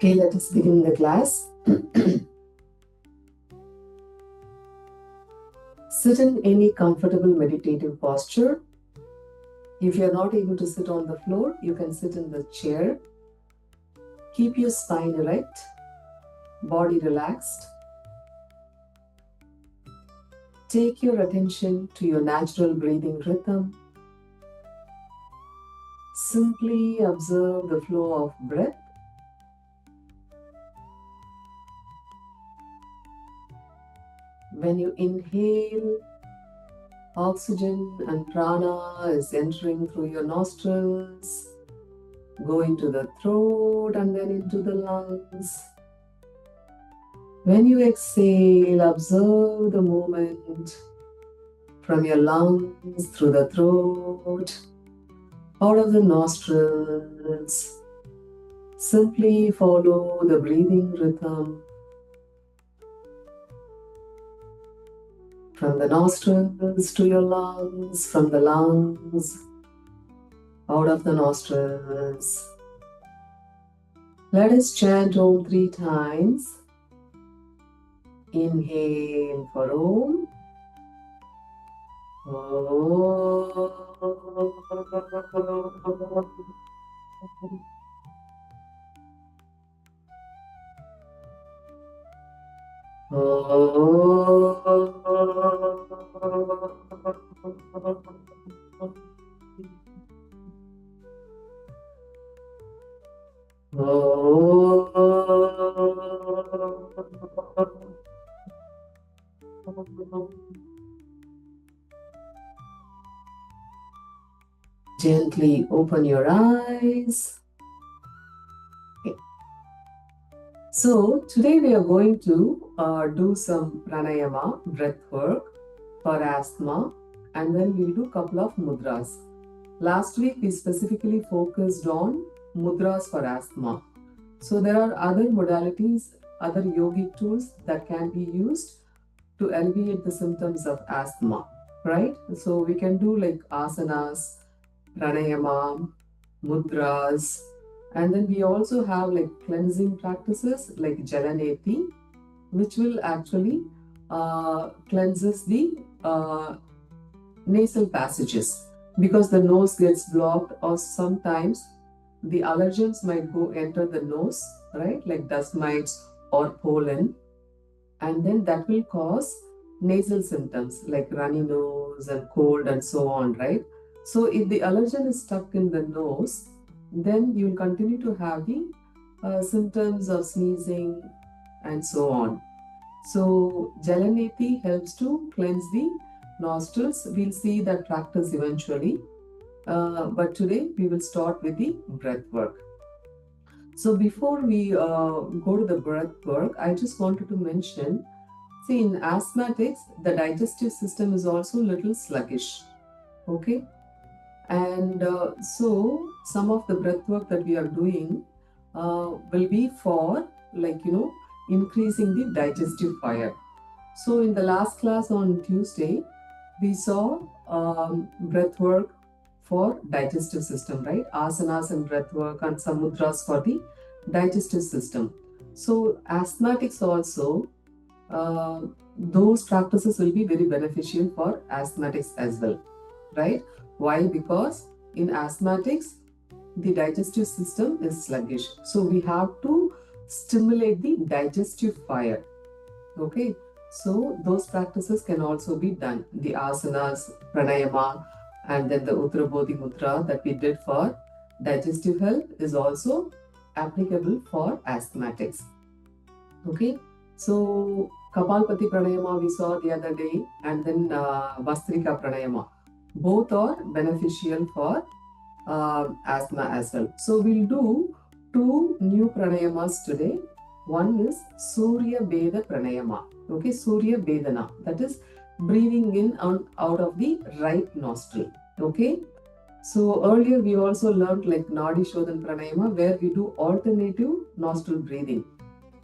Okay, let us begin the class. Sit in any comfortable meditative posture. If you are not able to sit on the floor, you can sit in the chair. Keep your spine erect, body relaxed. Take your attention to your natural breathing rhythm. Simply observe the flow of breath. When you inhale, oxygen and prana is entering through your nostrils, go into the throat and then into the lungs. When you exhale, observe the movement from your lungs through the throat, out of the nostrils. Simply follow the breathing rhythm from the nostrils to your lungs, from the lungs, out of the nostrils. Let us chant Om 3 times. Inhale for Om. Gently open your eyes. Okay. So today we are going to do some pranayama, breath work for asthma, and then we will do a couple of mudras. Last week we specifically focused on mudras for asthma. So there are other modalities, other yogic tools that can be used to alleviate the symptoms of asthma, right? So we can do like asanas, pranayama, mudras, and then we also have like cleansing practices like jalaneti, which will actually cleanses the nasal passages, because the nose gets blocked, or sometimes the allergens might go enter the nose, right, like dust mites or pollen, and then that will cause nasal symptoms like runny nose and cold and so on, right? So if the allergen is stuck in the nose, then you will continue to have the symptoms of sneezing and so on. So jalaneti helps to cleanse the nostrils. We'll see that practice eventually. But today we will start with the breath work. So before we go to the breath work, I just wanted to mention, see, in asthmatics, the digestive system is also a little sluggish. Okay. And so some of the breath work that we are doing will be for, like, increasing the digestive fire. So in the last class on Tuesday, we saw breath work for digestive system, right? Asanas and breath work and some mudras for the digestive system. So asthmatics also, those practices will be very beneficial for asthmatics as well, right? Why? Because in asthmatics, the digestive system is sluggish. So we have to stimulate the digestive fire. Okay. So those practices can also be done. The asanas, pranayama, and then the Uttarabodhi Mudra that we did for digestive health is also applicable for asthmatics. Okay. So Kapalpati Pranayama we saw the other day, and then Vastrika Pranayama. Both are beneficial for asthma as well. So we'll do two new pranayamas today. One is Surya Veda Pranayama. Okay, Surya Vedana. That is breathing in and out of the right nostril. Okay. So earlier we also learned like Nadi Shodhan Pranayama, where we do alternative nostril breathing.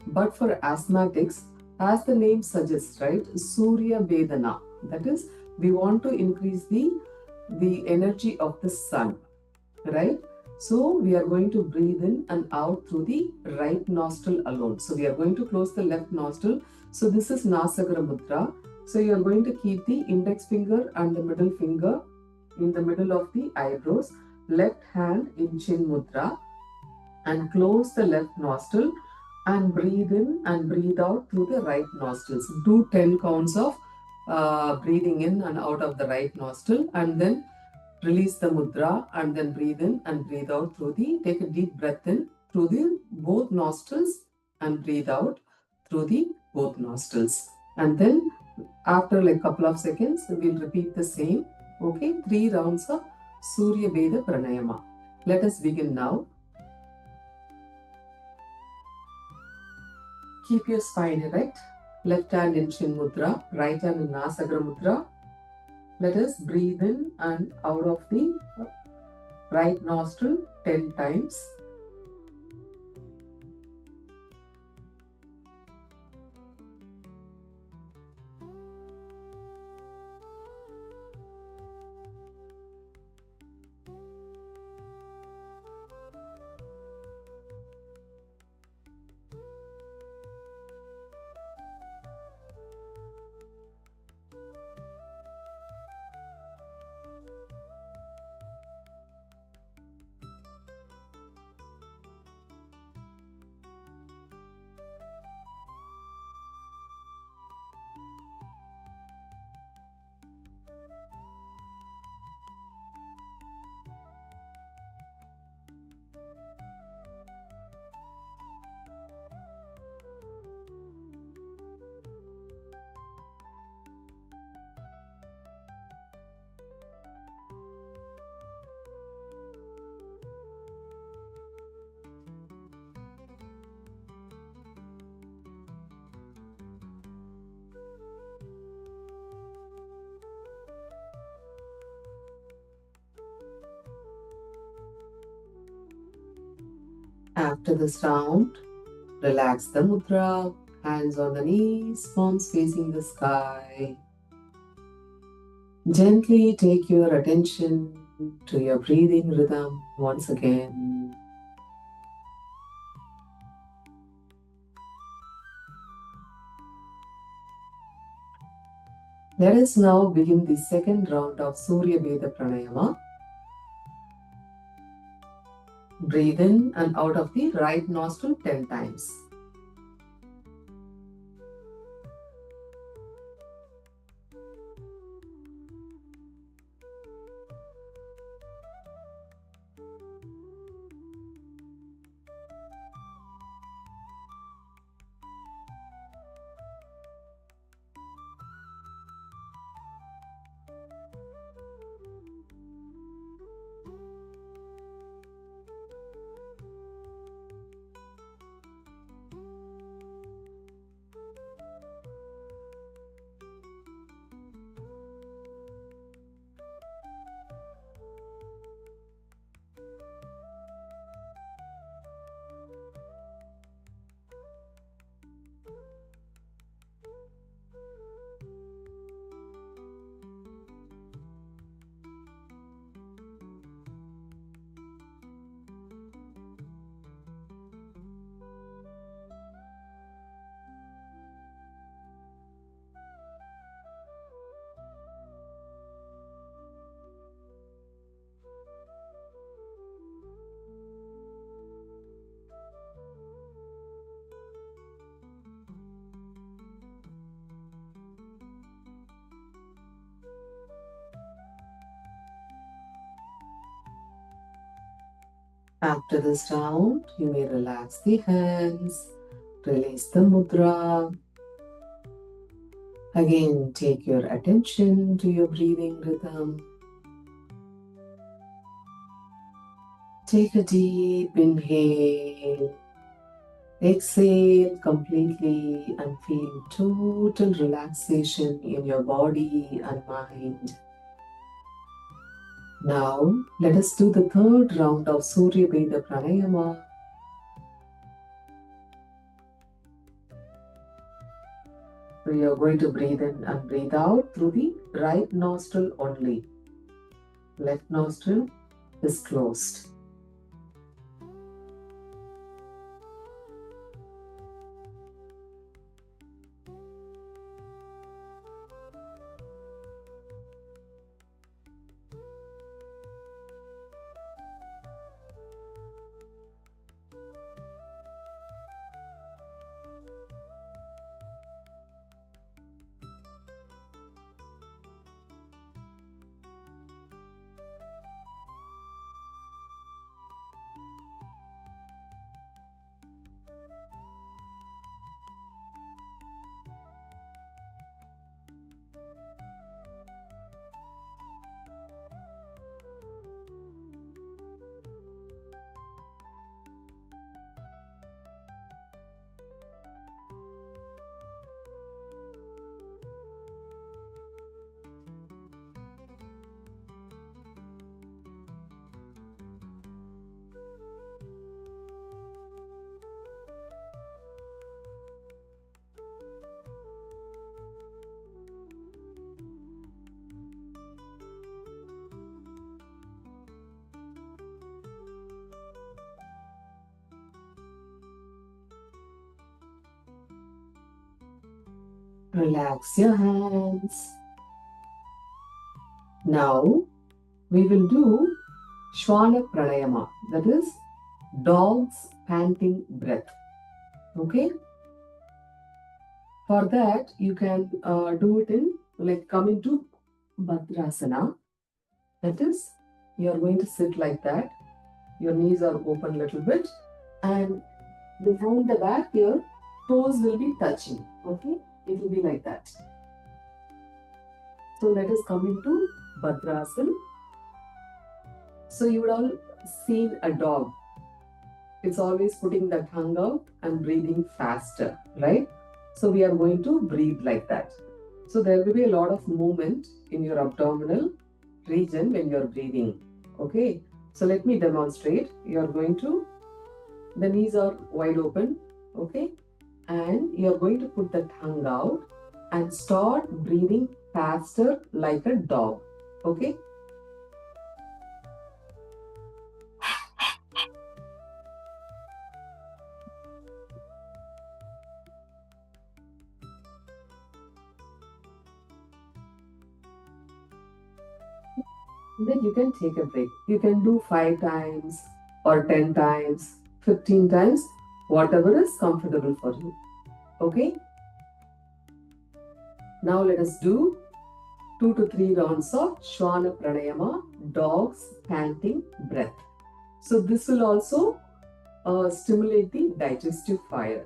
But for asthmatics, as the name suggests, right, Surya Vedana. That is, we want to increase the energy of the sun, right? So we are going to breathe in and out through the right nostril alone. So we are going to close the left nostril. So this is Nasagra Mudra. So you are going to keep the index finger and the middle finger in the middle of the eyebrows, left hand in Chin Mudra, and close the left nostril and breathe in and breathe out through the right nostrils. Do 10 counts of breathing in and out of the right nostril, and then release the mudra and then breathe in and breathe out through the, take a deep breath in through the both nostrils and breathe out through the both nostrils. And then after like couple of seconds, we'll repeat the same. Okay, 3 rounds of Surya Veda Pranayama. Let us begin now. Keep your spine erect. Left hand in Chin Mudra, right hand in Nasagra Mudra. Let us breathe in and out of the right nostril 10 times. After this round, relax the mudra, hands on the knees, palms facing the sky. Gently take your attention to your breathing rhythm once again. Let us now begin the second round of Surya Veda Pranayama. Breathe in and out of the right nostril 10 times. After this round, you may relax the hands, release the mudra. Again, take your attention to your breathing rhythm. Take a deep inhale. Exhale completely and feel total relaxation in your body and mind. Now, let us do the third round of Surya Veda Pranayama. We are going to breathe in and breathe out through the right nostril only. Left nostril is closed. Relax your hands. Now we will do Shwana Pranayama, that is dog's panting breath. Okay? For that, you can do it in come into Bhadrasana. That is, you are going to sit like that. Your knees are open a little bit, and behind the back, your toes will be touching. Okay? It will be like that. So let us come into Bhadrasana. So you would all seen a dog. It's always putting the tongue out and breathing faster, right? So we are going to breathe like that. So there will be a lot of movement in your abdominal region when you're breathing. Okay, so let me demonstrate. You're going to, the knees are wide open, okay, and you're going to put the tongue out and start breathing faster like a dog. Okay. Then you can take a break. You can do 5 times or 10 times, 15 times, whatever is comfortable for you. Okay? Now let us do 2 to 3 rounds of Shwana Pranayama, dog's panting breath. So this will also stimulate the digestive fire.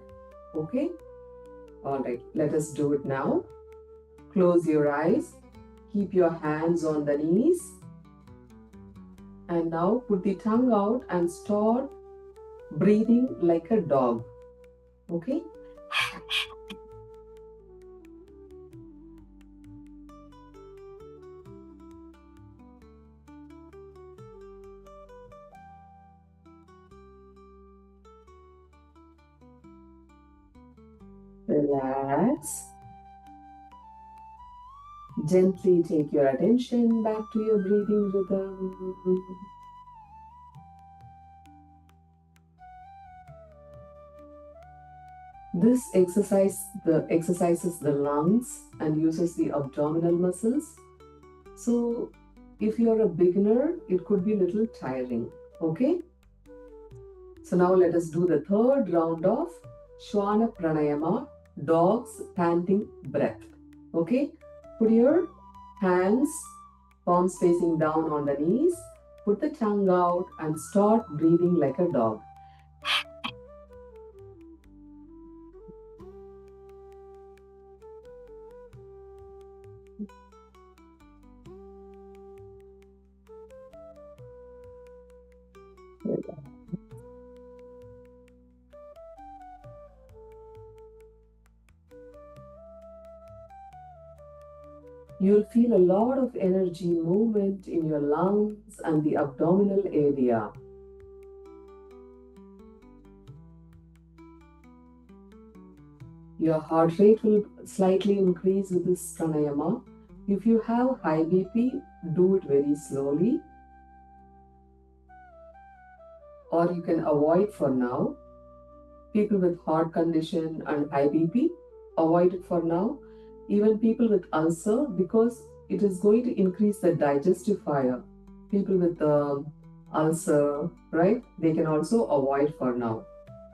Okay? Alright, let us do it now. Close your eyes. Keep your hands on the knees. And now put the tongue out and start breathing like a dog. Okay? Relax. Gently take your attention back to your breathing rhythm. This exercises the lungs and uses the abdominal muscles. So if you're a beginner, it could be a little tiring. Okay? So now let us do the third round of Shwana Pranayama, dog's panting breath. Okay? Put your hands, palms facing down on the knees. Put the tongue out and start breathing like a dog. You'll feel a lot of energy movement in your lungs and the abdominal area. Your heart rate will slightly increase with this pranayama. If you have high BP, do it very slowly. Or you can avoid for now. People with heart condition and high BP, avoid it for now. Even people with ulcer, because it is going to increase the digestive fire. People with ulcer, right? They can also avoid for now.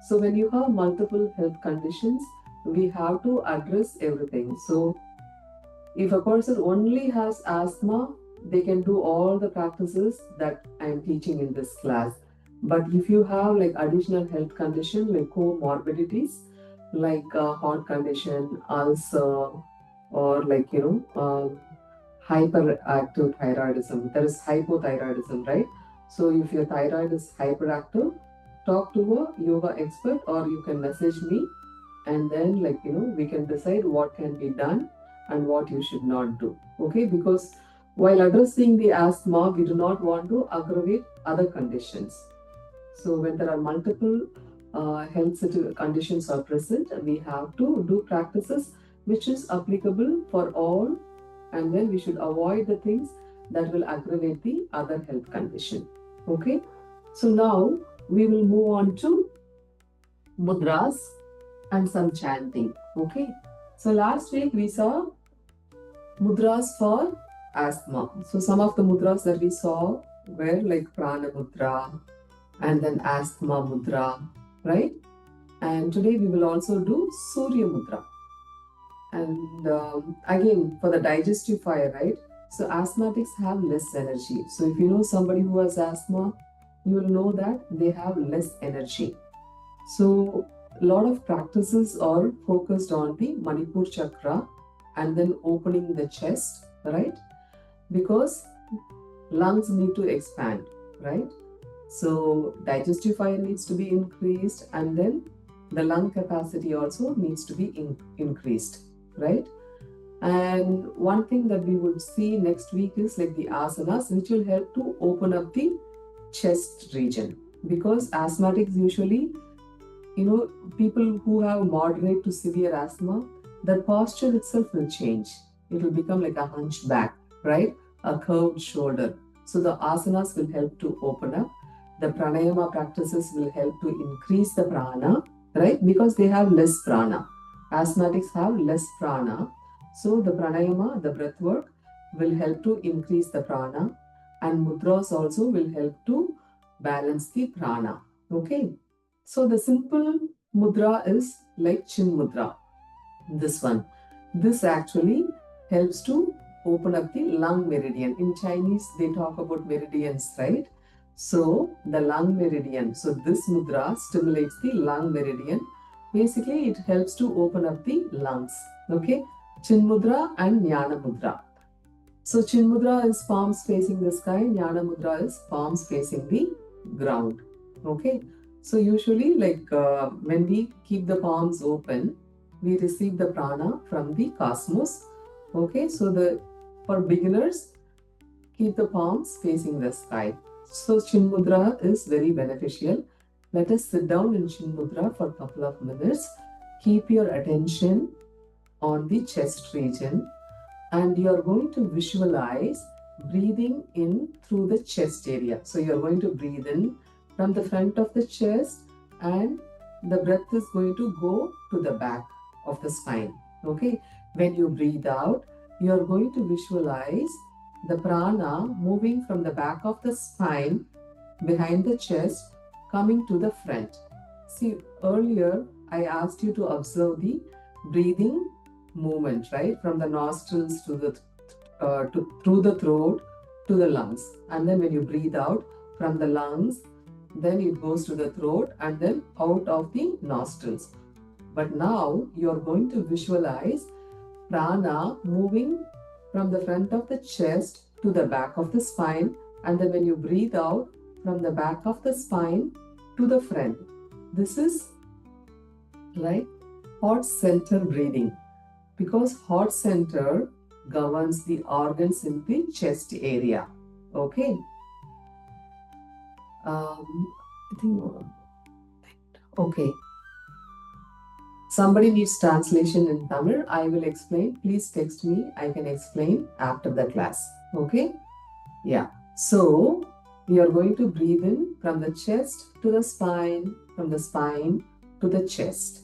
So when you have multiple health conditions, we have to address everything. So if a person only has asthma, they can do all the practices that I am teaching in this class. But if you have like additional health condition like comorbidities, like heart condition, ulcer, or like hyperactive thyroidism, there is hypothyroidism, right? So if your thyroid is hyperactive, talk to a yoga expert, or you can message me, and then we can decide what can be done and what you should not do. Okay? Because while addressing the asthma, we do not want to aggravate other conditions. So when there are multiple health conditions are present, we have to do practices which is applicable for all, and then we should avoid the things that will aggravate the other health condition. Okay? So now we will move on to mudras and some chanting. Okay? So last week we saw mudras for asthma. So some of the mudras that we saw were like Prana Mudra and then Asthma Mudra, right? And today we will also do Surya Mudra. And again, for the digestive fire, right? So asthmatics have less energy. So if you know somebody who has asthma, you will know that they have less energy. So a lot of practices are focused on the Manipur chakra and then opening the chest, right? Because lungs need to expand, right? So digestive fire needs to be increased, and then the lung capacity also needs to be increased, right? And one thing that we would see next week is like the asanas, which will help to open up the chest region. Because asthmatics usually, people who have moderate to severe asthma, the posture itself will change. It will become like a hunchback, right? A curved shoulder. So the asanas will help to open up. The pranayama practices will help to increase the prana, right? Because they have less prana. Asthmatics have less prana. So the pranayama, the breathwork, will help to increase the prana, and mudras also will help to balance the prana. Okay. So the simple mudra is like chin mudra. This one. This actually helps to open up the lung meridian. In Chinese, they talk about meridians, right? So the lung meridian. So this mudra stimulates the lung meridian. Basically, it helps to open up the lungs. Okay? Chin mudra and jnana mudra. So chin mudra is palms facing the sky. Jnana mudra is palms facing the ground. Okay? So usually when we keep the palms open, we receive the prana from the cosmos. Okay, so for beginners, keep the palms facing the sky. So chin mudra is very beneficial. Let us sit down in chin mudra for a couple of minutes. Keep your attention on the chest region, and you are going to visualize breathing in through the chest area. So you are going to breathe in from the front of the chest, and the breath is going to go to the back of the spine. Okay, when you breathe out, you are going to visualize the prana moving from the back of the spine behind the chest coming to the front. See, earlier I asked you to observe the breathing movement, right, from the nostrils to the through the throat to the lungs, and then when you breathe out from the lungs, then it goes to the throat and then out of the nostrils. But now you are going to visualize prana moving from the front of the chest to the back of the spine, and then when you breathe out from the back of the spine to the front. This is like heart center breathing, because heart center governs the organs in the chest area. Okay. I think. Okay. Somebody needs translation in Tamil. I will explain. Please text me. I can explain after the class. Okay. Yeah. So we are going to breathe in from the chest to the spine, from the spine to the chest.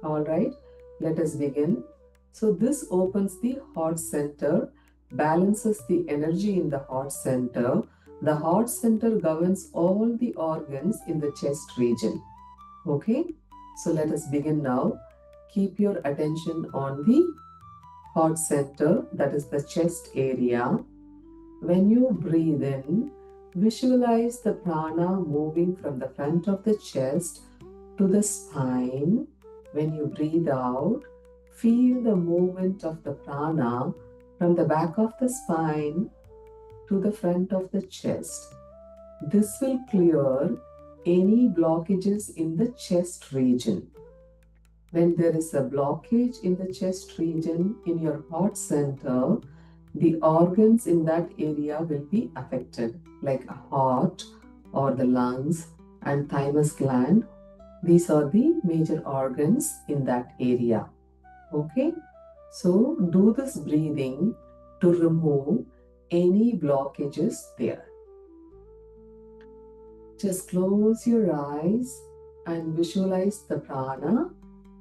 All right. Let us begin. So this opens the heart center, balances the energy in the heart center. The heart center governs all the organs in the chest region. Okay, so let us begin now. Keep your attention on the heart center, that is the chest area. When you breathe in, visualize the prana moving from the front of the chest to the spine. When you breathe out, feel the movement of the prana from the back of the spine to the front of the chest. This will clear any blockages in the chest region. When there is a blockage in the chest region in your heart center, the organs in that area will be affected, like a heart or the lungs and thymus gland. These are the major organs in that area. Okay, so do this breathing to remove any blockages there. Just close your eyes and visualize the prana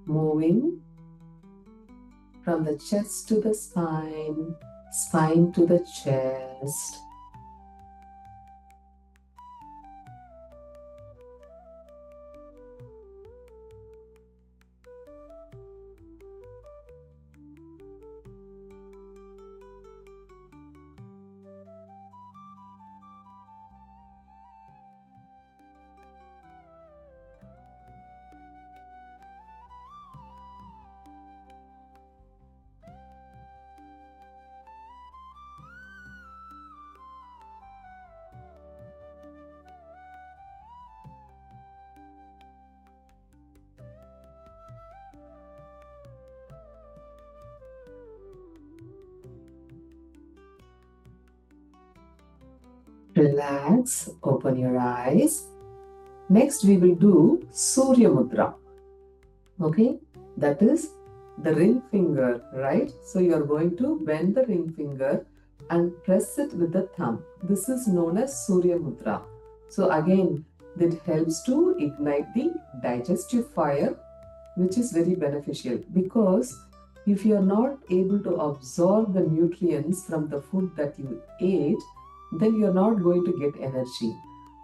moving from the chest to the spine, spine to the chest. Relax, open your eyes. Next, we will do Surya Mudra. Okay, that is the ring finger, right? So you are going to bend the ring finger and press it with the thumb. This is known as Surya Mudra. So again, that helps to ignite the digestive fire, which is very beneficial, because if you are not able to absorb the nutrients from the food that you ate, then you are not going to get energy.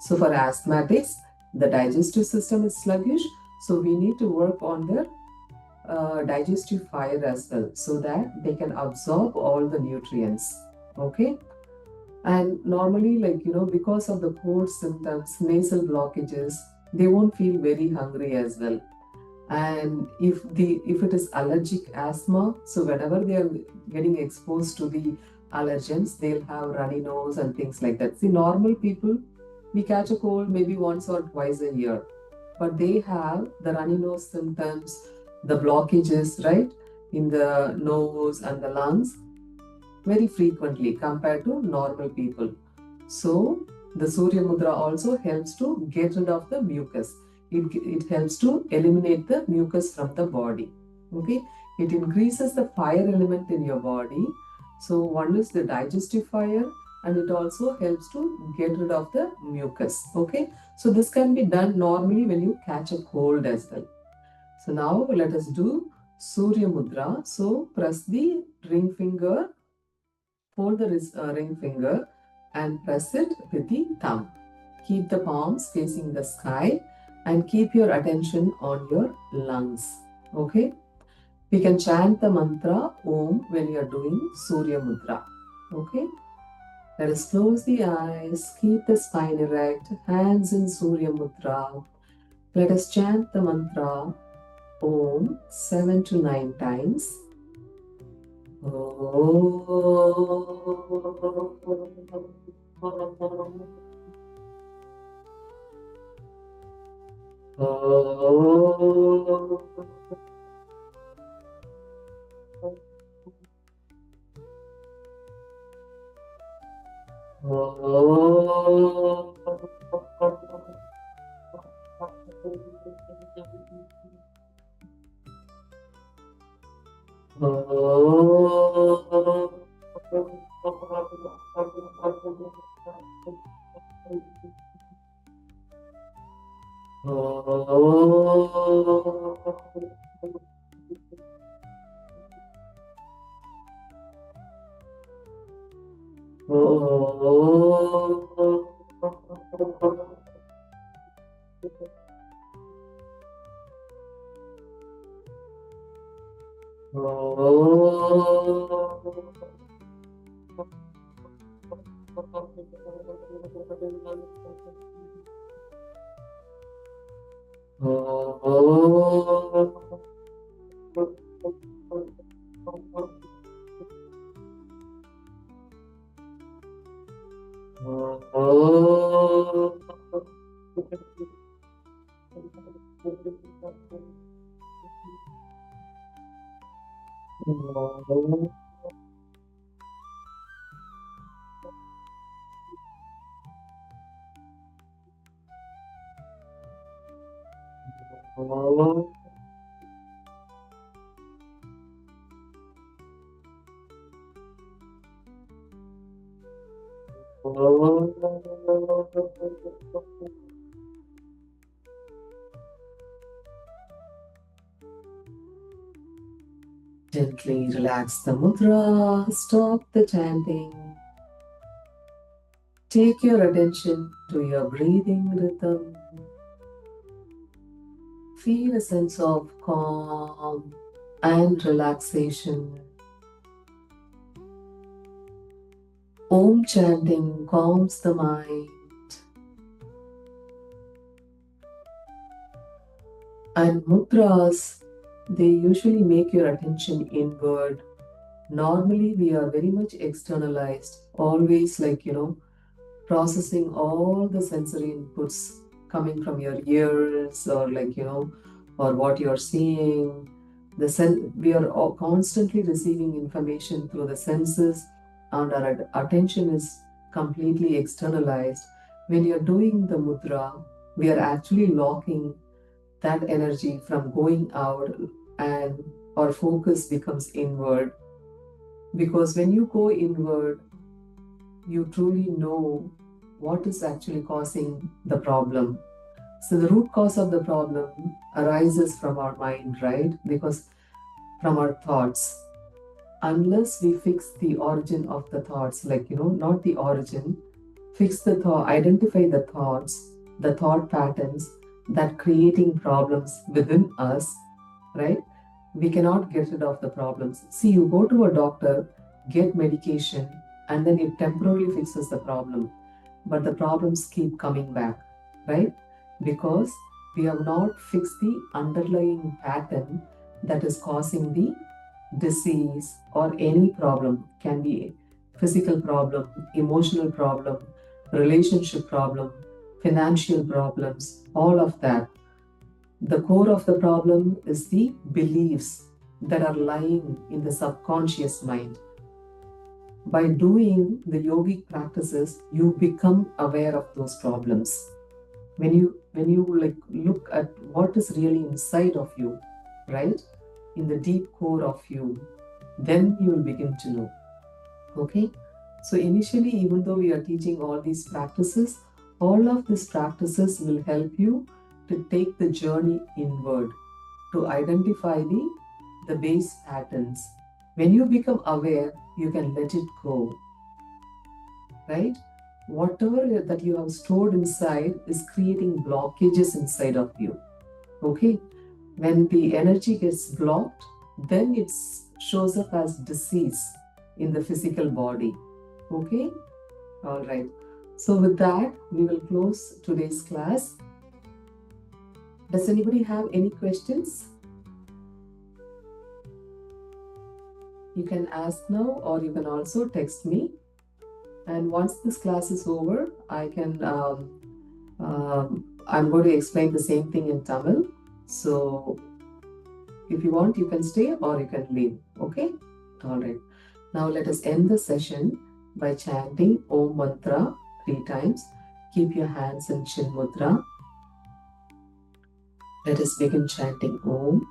So for asthmatics, the digestive system is sluggish, so we need to work on their digestive fire as well, so that they can absorb all the nutrients. Okay. And normally, because of the cold symptoms, nasal blockages, they won't feel very hungry as well. And if it is allergic asthma, so whenever they are getting exposed to the allergens, they'll have runny nose and things like that. See, normal people, we catch a cold maybe once or twice a year, but they have the runny nose symptoms, the blockages, right, in the nose and the lungs very frequently compared to normal people. So the Surya Mudra also helps to get rid of the mucus. It helps to eliminate the mucus from the body. Okay, it increases the fire element in your body. So one is the digestive fire, and it also helps to get rid of the mucus. Okay, so this can be done normally when you catch a cold as well. So now let us do Surya Mudra. So press the ring finger, fold the ring finger and press it with the thumb. Keep the palms facing the sky and keep your attention on your lungs. Okay? We can chant the mantra Om when you are doing Surya Mudra. Okay? Let us close the eyes, keep the spine erect, hands in Surya Mudra. Let us chant the mantra Om 7 to 9 times. Gently relax the mudra, stop the chanting. Take your attention to your breathing rhythm. Feel a sense of calm and relaxation. Om chanting calms the mind, and mudras, they usually make your attention inward. Normally, we are very much externalized, always processing all the sensory inputs coming from your ears, or or what you're seeing. We are all constantly receiving information through the senses, and our attention is completely externalized. When you're doing the mudra, we are actually locking that energy from going out, and our focus becomes inward. Because when you go inward, you truly know what is actually causing the problem. So the root cause of the problem arises from our mind, right? Because from our thoughts. Unless we fix the origin of the thoughts, not the origin, fix the thought, identify the thoughts, the thought patterns that creating problems within us, right? We cannot get rid of the problems. See, you go to a doctor, get medication, and then it temporarily fixes the problem. But the problems keep coming back, right? Because we have not fixed the underlying pattern that is causing the disease or any problem. Can be physical problem, emotional problem, relationship problem, financial problems, all of that. The core of the problem is the beliefs that are lying in the subconscious mind. By doing the yogic practices, you become aware of those problems. When you look at what is really inside of you, right? In the deep core of you, then you will begin to know. Okay? So initially, even though we are teaching all these practices, all of these practices will help you to take the journey inward, to identify the base patterns. When you become aware, you can let it go, right? Whatever that you have stored inside is creating blockages inside of you. Okay? When the energy gets blocked, then it shows up as disease in the physical body. Okay? All right. So with that, we will close today's class. Does anybody have any questions? You can ask now, or you can also text me. And once this class is over, I'm going to explain the same thing in Tamil. So if you want, you can stay or you can leave. Okay? All right. Now let us end the session by chanting Om Mantra 3 times. Keep your hands in Chin Mudra. Let us begin chanting Om.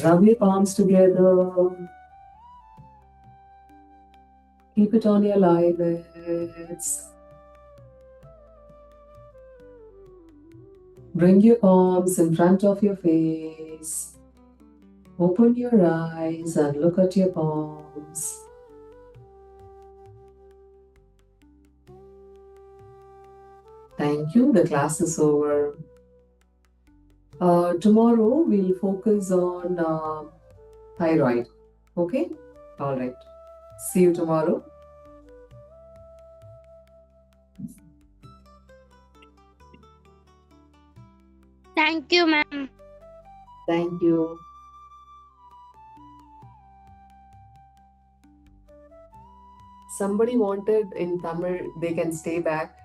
Rub your palms together. Keep it on your eyelids. Bring your palms in front of your face. Open your eyes and look at your palms. Thank you. The class is over. Tomorrow we'll focus on thyroid. Okay? All right. See you tomorrow. Thank you, ma'am. Thank you. Somebody wanted in Tamil, they can stay back.